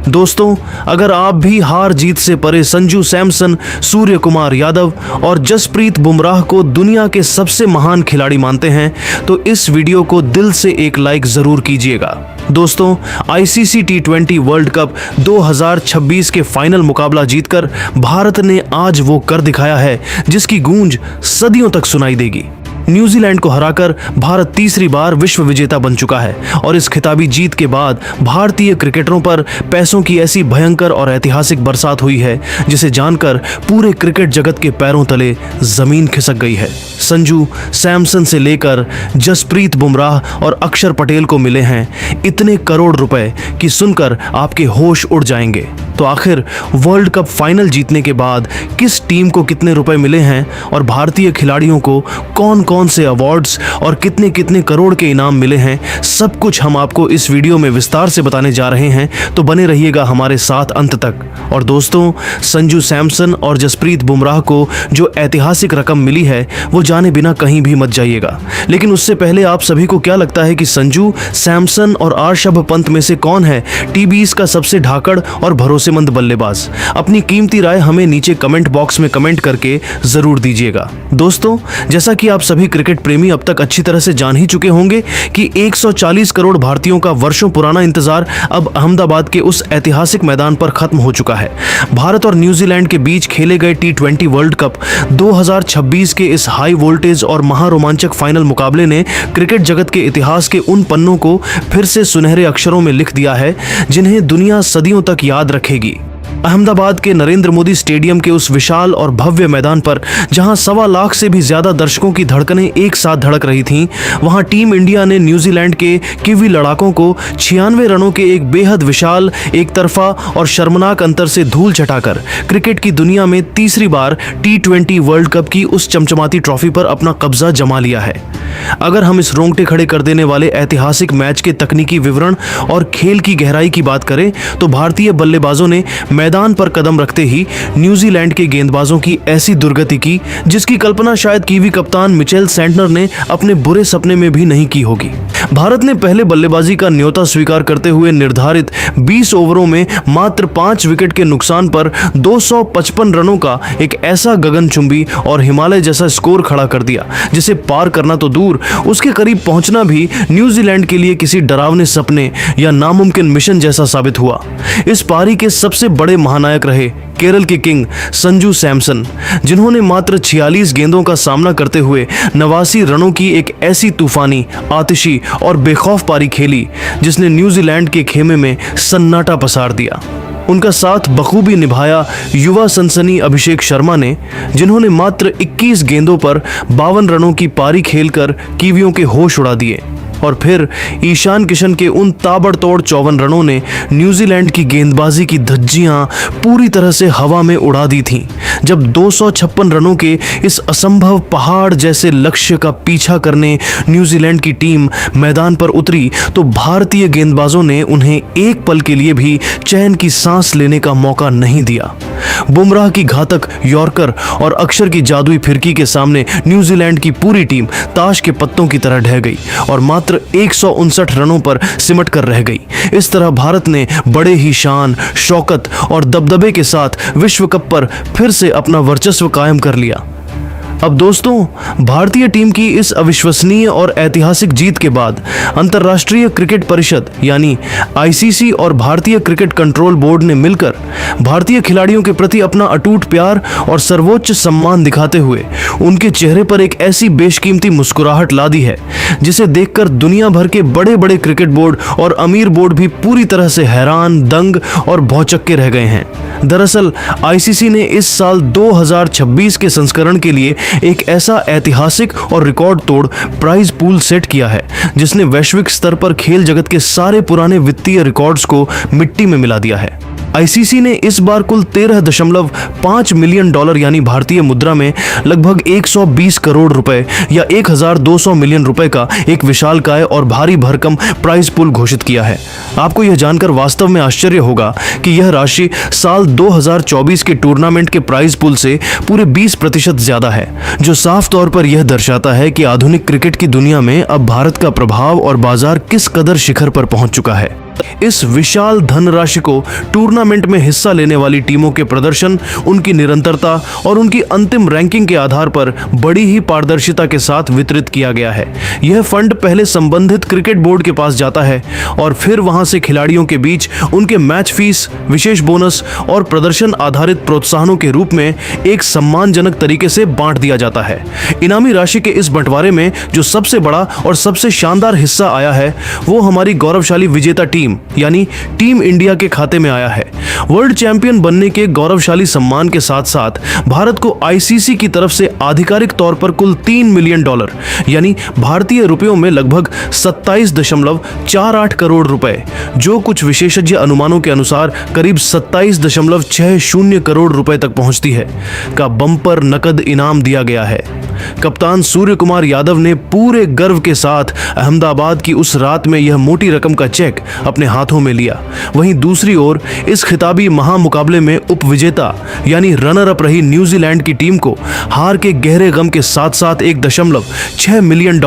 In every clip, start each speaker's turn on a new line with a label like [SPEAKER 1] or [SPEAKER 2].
[SPEAKER 1] दोस्तों, अगर आप भी हार जीत से परे संजू सैमसन, सूर्य कुमार यादव और जसप्रीत बुमराह को दुनिया के सबसे महान खिलाड़ी मानते हैं तो इस वीडियो को दिल से एक लाइक जरूर कीजिएगा। दोस्तों, आईसीसी टी20 वर्ल्ड कप 2026 के फाइनल मुकाबला जीतकर भारत ने आज वो कर दिखाया है जिसकी गूंज सदियों तक सुनाई देगी। न्यूजीलैंड को हराकर भारत तीसरी बार विश्व विजेता बन चुका है और इस खिताबी जीत के बाद भारतीय क्रिकेटरों पर पैसों की ऐसी भयंकर और ऐतिहासिक बरसात हुई है जिसे जानकर पूरे क्रिकेट जगत के पैरों तले जमीन खिसक गई है। संजू सैमसन से लेकर जसप्रीत बुमराह और अक्षर पटेल को मिले हैं इतने करोड़ रुपए कि सुनकर आपके होश उड़ जाएंगे। तो आखिर वर्ल्ड कप फाइनल जीतने के बाद किस टीम को कितने रुपए मिले हैं और भारतीय खिलाड़ियों को कौन कौन से अवार्ड्स और कितने कितने करोड़ के इनाम मिले हैं, सब कुछ हम आपको इस वीडियो में विस्तार से बताने जा रहे हैं, तो बने रहिएगा हमारे साथ अंत तक। और दोस्तों, संजू सैमसन और जसप्रीत बुमराह को जो ऐतिहासिक रकम मिली है वो जाने बिना कहीं भी मत जाइएगा। लेकिन उससे पहले आप सभी को क्या लगता है कि संजू सैमसन और ऋषभ पंत में से कौन है टी20 का सबसे धाकड़ और भरोसेमंद बल्लेबाज? अपनी कीमती राय हमें नीचे कमेंट बॉक्स में कमेंट करके जरूर दीजिएगा। दोस्तों, जैसा कि आप सभी क्रिकेट प्रेमी अब तक अच्छी तरह से जान ही चुके होंगे कि 140 करोड़ भारतीयों का वर्षों पुराना इंतजार अब अहमदाबाद के उस ऐतिहासिक मैदान पर खत्म हो चुका है। भारत और न्यूजीलैंड के बीच खेले गए टी20 वर्ल्ड कप 2026 के इस हाई वोल्टेज और महारोमांचक फाइनल मुकाबले ने क्रिकेट जगत के इतिहास के उन पन्नों को फिर से सुनहरे अक्षरों में लिख दिया है जिन्हें दुनिया सदियों तक याद रखेगी। अहमदाबाद के नरेंद्र मोदी स्टेडियम के उस विशाल और भव्य मैदान पर जहां 1.25 लाख से भी ज्यादा दर्शकों की धड़कनें एक साथ धड़क रही थीं, वहां टीम इंडिया ने न्यूजीलैंड के किवी लड़ाकों को 96 रनों के एक बेहद विशाल, एक तरफा और शर्मनाक अंतर से धूल चटाकर क्रिकेट की दुनिया में तीसरी बार टी20 वर्ल्ड कप की उस चमचमाती ट्रॉफी पर अपना कब्जा जमा लिया है। अगर हम इस रोंगटे खड़े कर देने वाले ऐतिहासिक मैच के तकनीकी विवरण और खेल की गहराई की बात करें तो भारतीय बल्लेबाजों ने मैदान पर कदम रखते ही न्यूजीलैंड के गेंदबाजों की ऐसी दुर्गति की जिसकी कल्पना शायद कीवी कप्तान मिचेल सेंटनर ने अपने बुरे सपने में भी नहीं की होगी। भारत ने पहले बल्लेबाजी का न्योता स्वीकार करते हुए निर्धारित 20 ओवरों में मात्र 5 विकेट के नुकसान पर 255 रनों का एक ऐसा गगनचुंबी और हिमालय जैसा स्कोर खड़ा कर दिया जिसे पार करना तो दूर, उसके करीब पहुंचना भी न्यूजीलैंड के लिए किसी डरावने सपने या नामुमकिन मिशन जैसा साबित हुआ। इस पारी के सबसे बड़े महानायक रहे केरल के किंग संजू सैमसन, जिन्होंने मात्र 46 गेंदों का सामना करते हुए 89 रनों की एक ऐसी तूफानी, आतिशी और बेखौफ पारी खेली जिसने न्यूजीलैंड के खेमे में सन्नाटा पसार दिया। उनका साथ बखूबी निभाया युवा सनसनी अभिषेक शर्मा ने, जिन्होंने मात्र 21 गेंदों पर 52 रनों की पारी खेलकर कीवियों के होश उड़ा दिए। और फिर ईशान किशन के उन ताबड़तोड़ 54 रनों ने न्यूजीलैंड की गेंदबाजी की धज्जियां पूरी तरह से हवा में उड़ा दी थीं। जब 256 रनों के इस असंभव पहाड़ जैसे लक्ष्य का पीछा करने न्यूजीलैंड की टीम मैदान पर उतरी तो भारतीय गेंदबाजों ने उन्हें एक पल के लिए भी चैन की सांस लेने का मौका नहीं दिया। बुमराह की घातक यॉर्कर और अक्षर की जादुई फिरकी के सामने न्यूजीलैंड की पूरी टीम ताश के पत्तों की तरह ढह गई और मात्र 159 रनों पर सिमट कर रह गई। इस तरह भारत ने बड़े ही शान, शौकत और दबदबे के साथ विश्व कप पर फिर से अपना वर्चस्व कायम कर लिया। अब दोस्तों, भारतीय टीम की इस अविश्वसनीय और ऐतिहासिक जीत के बाद अंतर्राष्ट्रीय क्रिकेट परिषद यानी आईसीसी और भारतीय क्रिकेट कंट्रोल बोर्ड ने मिलकर भारतीय खिलाड़ियों के प्रति अपना अटूट प्यार और सर्वोच्च सम्मान दिखाते हुए उनके चेहरे पर एक ऐसी बेशकीमती मुस्कुराहट ला दी है जिसे देखकर दुनिया भर के बड़े बड़े क्रिकेट बोर्ड और अमीर बोर्ड भी पूरी तरह से हैरान, दंग और भौचक्के रह गए हैं। दरअसल आईसीसी ने इस साल 2026 के संस्करण के लिए एक ऐसा ऐतिहासिक और रिकॉर्ड तोड़ प्राइज पूल सेट किया है जिसने वैश्विक स्तर पर खेल जगत के सारे पुराने वित्तीय रिकॉर्ड्स को मिट्टी में मिला दिया है। आईसीसी ने इस बार कुल 13.5 मिलियन डॉलर यानी भारतीय मुद्रा में लगभग 120 करोड़ रुपए या 1200 मिलियन रुपए का एक विशालकाय और भारी भरकम प्राइज पूल घोषित किया है। आपको यह जानकर वास्तव में आश्चर्य होगा कि यह राशि साल 2024 के टूर्नामेंट के प्राइज पूल से पूरे 20% ज्यादा है, जो साफ तौर पर यह दर्शाता है कि आधुनिक क्रिकेट की दुनिया में अब भारत का प्रभाव और बाजार किस कदर शिखर पर पहुंच चुका है। इस विशाल धनराशि को टूर्नामेंट में हिस्सा लेने वाली टीमों के प्रदर्शन, उनकी निरंतरता और उनकी अंतिम रैंकिंग के आधार पर बड़ी ही पारदर्शिता के साथ वितरित किया गया है। यह फंड पहले संबंधित क्रिकेट बोर्ड के पास जाता है और फिर वहां से खिलाड़ियों के बीच उनके मैच फीस, विशेष बोनस और प्रदर्शन आधारित प्रोत्साहनों के रूप में एक सम्मानजनक तरीके से बांट दिया जाता है। इनामी राशि के इस बंटवारे में जो सबसे बड़ा और सबसे शानदार हिस्सा आया है वो हमारी गौरवशाली विजेता टीम यानी टीम इंडिया के खाते में आया है। वर्ल्ड चैंपियन बनने के गौरवशाली सम्मान के साथ साथ भारत को आईसीसी की तरफ से आधिकारिक तौर पर कुल $3 मिलियन यानी भारतीय रुपयों में लगभग 27.48 करोड़ रुपए, जो कुछ विशेषज्ञ अनुमानों के अनुसार करीब 27.60 करोड़ रुपए तक पहुंचती है, का बम्पर नकद इनाम दिया गया है। कप्तान सूर्य कुमार यादव ने पूरे गर्व के साथ अहमदाबाद की उस रात में यह मोटी रकम का चेक अपने हाथों में लिया। वहीं दूसरी ओर इस खिताबी महामुकाबले में उपविजेता यानी रनर अप रही न्यूजीलैंड की टीम को हार के गहरे गम के साथ साथ $1.6 मिलियन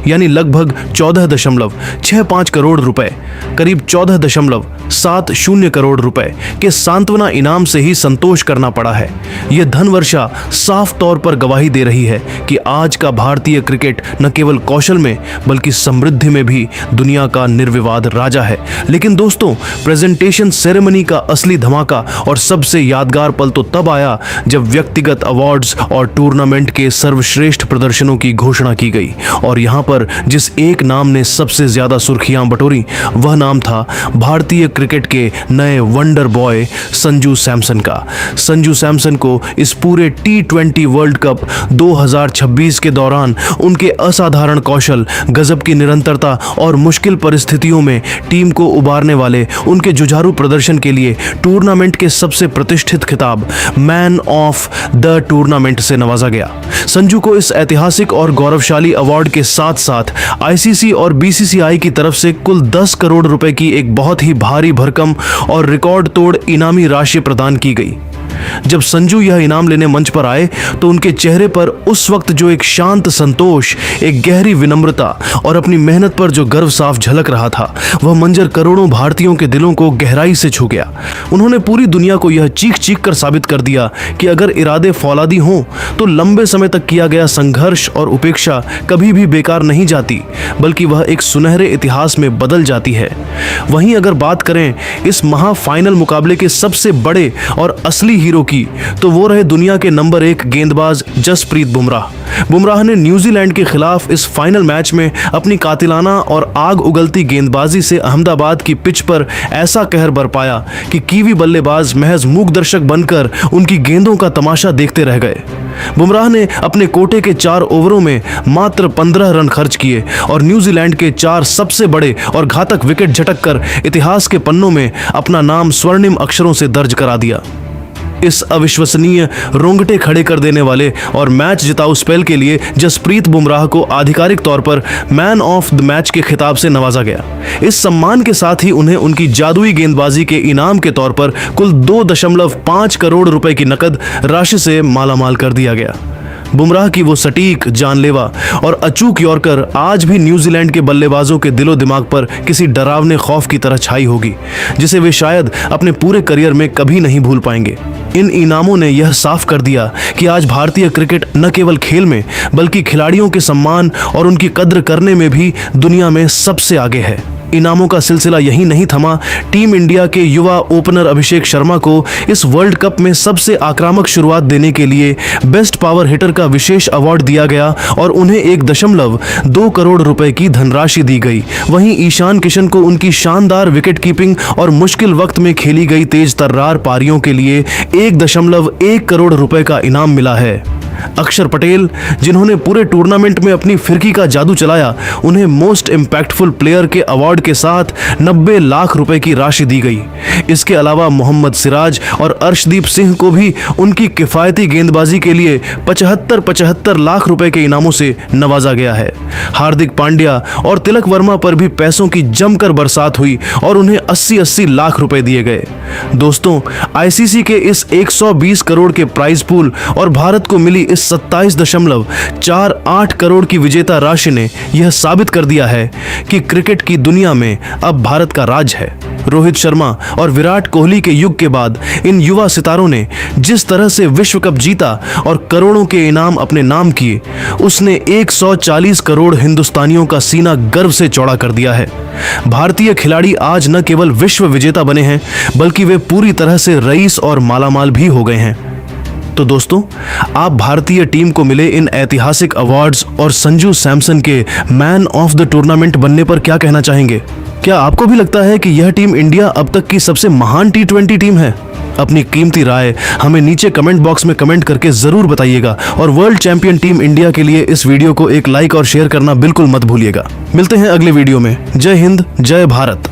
[SPEAKER 1] यानी लगभग 14.65 करोड़ रुपए, करीब 14.70 करोड़ रुपए के सांत्वना इनाम से ही संतोष करना पड़ा है। यह धनवर्षा साफ तौर पर गवाही दे रही है कि आज का भारतीय क्रिकेट न केवल कौशल में बल्कि समृद्धि में भी दुनिया का निर्विवाद राजा है। लेकिन दोस्तों, प्रेजेंटेशन सेरेमनी का असली धमाका और सबसे यादगार पल तो तब आया जब व्यक्तिगत अवार्ड्स और टूर्नामेंट के सर्वश्रेष्ठ प्रदर्शनों की घोषणा की गई। और यहाँ पर जिस एक नाम ने सबसे ज्यादा सुर्खियां बटोरी वह नाम था भारतीय क्रिकेट के नए वंडर बॉय संजू सैमसन का। संजू सैमसन को इस पूरे T20 वर्ल्ड कप 2026 के दौरान उनके असाधारण कौशल, गजब की निरंतरता और मुश्किल परिस्थितियों में टीम को उबारने वाले उनके जुझारू प्रदर्शन के लिए टूर्नामेंट के सबसे प्रतिष्ठित खिताब मैन ऑफ द टूर्नामेंट से नवाजा गया। संजू को इस ऐतिहासिक और गौरवशाली अवार्ड के साथ साथ आईसीसी और बीसीसीआई की तरफ से कुल 10 करोड़ रुपए की एक बहुत ही भारी भरकम और रिकॉर्ड तोड़ इनामी राशि प्रदान की गई। जब संजू यह इनाम लेने मंच पर आए तो उनके चेहरे पर उस वक्त जो एक शांत संतोष, एक गहरी विनम्रता और अपनी मेहनत पर जो गर्व साफ झलक रहा था, वह मंजर करोड़ों भारतीयों के दिलों को गहराई से छू गया। उन्होंने पूरी दुनिया को यह चीख चीख कर साबित कर दिया कि अगर इरादे फौलादी हों तो लंबे समय तक किया गया संघर्ष और उपेक्षा कभी भी बेकार नहीं जाती, बल्कि वह एक सुनहरे इतिहास में बदल जाती है। वहीं अगर बात करें इस महाफाइनल मुकाबले के सबसे बड़े और असली हीरो की, तो वो रहे दुनिया के नंबर 1 गेंदबाज जसप्रीत बुमराह। बुमराह ने न्यूजीलैंड के खिलाफ इस फाइनल मैच में अपनी कातिलाना और आग उगलती गेंदबाजी से अहमदाबाद की पिच पर ऐसा कहर बरपाया कि कीवी बल्लेबाज महज मूक दर्शक बनकर उनकी गेंदों का तमाशा देखते रह गए। बुमराह ने अपने कोटे के 4 ओवरों में मात्र 15 रन खर्च किए और न्यूजीलैंड के 4 सबसे बड़े और घातक विकेट झटक कर इतिहास के पन्नों में अपना नाम स्वर्णिम अक्षरों से दर्ज करा दिया। इस अविश्वसनीय, रोंगटे खड़े कर देने वाले और मैच जिताऊ स्पेल के लिए जसप्रीत बुमराह को आधिकारिक तौर पर मैन ऑफ द मैच के खिताब से नवाजा गया। इस सम्मान के साथ ही उन्हें उनकी जादुई गेंदबाजी के इनाम के तौर पर कुल 2.5 करोड़ रुपए की नकद राशि से मालामाल कर दिया गया। बुमराह की वो सटीक, जानलेवा और अचूक यॉर्कर आज भी न्यूजीलैंड के बल्लेबाजों के दिलो दिमाग पर किसी डरावने खौफ की तरह छाई होगी, जिसे वे शायद अपने पूरे करियर में कभी नहीं भूल पाएंगे। इन इनामों ने यह साफ कर दिया कि आज भारतीय क्रिकेट न केवल खेल में बल्कि खिलाड़ियों के सम्मान और उनकी कद्र करने में भी दुनिया में सबसे आगे है। इनामों का सिलसिला यही नहीं थमा। टीम इंडिया के युवा ओपनर अभिषेक शर्मा को इस वर्ल्ड कप में सबसे आक्रामक शुरुआत देने के लिए बेस्ट पावर हिटर का विशेष अवार्ड दिया गया और उन्हें 1.2 करोड़ रुपए की धनराशि दी गई। वहीं ईशान किशन को उनकी शानदार विकेट कीपिंग और मुश्किल वक्त में खेली गई तेज तर्रार पारियों के लिए 1.1 करोड़ रुपए का इनाम मिला है। अक्षर पटेल, जिन्होंने पूरे टूर्नामेंट में अपनी फिरकी का जादू चलाया, उन्हें मोस्ट इंपैक्टफुल प्लेयर के अवार्ड के साथ 90 लाख रुपए की राशि दी गई। इसके अलावा मोहम्मद सिराज और अर्शदीप सिंह को भी उनकी किफायती गेंदबाजी के लिए 75 लाख रुपए के इनामों से नवाजा गया है। हार्दिक पांड्या और तिलक वर्मा पर भी पैसों की जमकर बरसात हुई और उन्हें 80 लाख रुपए दिए गए। दोस्तों, आईसीसी के इस 120 करोड़ के प्राइज पूल और भारत को मिली इस 27.48 करोड़ की विजेता राशि ने यह साबित कर दिया है कि क्रिकेट की दुनिया में अब भारत का राज है। रोहित शर्मा और विराट कोहली के युग के बाद इन युवा सितारों ने जिस तरह से विश्व कप जीता और करोड़ों के इनाम अपने नाम किए, उसने 140 करोड़ हिंदुस्तानियों का सीना गर्व से चौड़ा कर दिया है। भारतीय खिलाड़ी आज न केवल विश्व विजेता बने हैं, बल्कि वे पूरी तरह से रईस और मालामाल भी हो गए हैं। तो दोस्तों, आप भारतीय टीम को मिले इन ऐतिहासिक अवार्ड्स और संजू सैमसन के मैन ऑफ द टूर्नामेंट बनने पर क्या कहना चाहेंगे? क्या आपको भी लगता है कि यह टीम इंडिया अब तक की सबसे महान T20 टीम है? अपनी कीमती राय हमें नीचे कमेंट बॉक्स में कमेंट करके जरूर बताइएगा और वर्ल्ड चैंपियन टीम इंडिया के लिए इस वीडियो को एक लाइक और शेयर करना बिल्कुल मत भूलिएगा। मिलते हैं अगले वीडियो में। जय हिंद, जय भारत।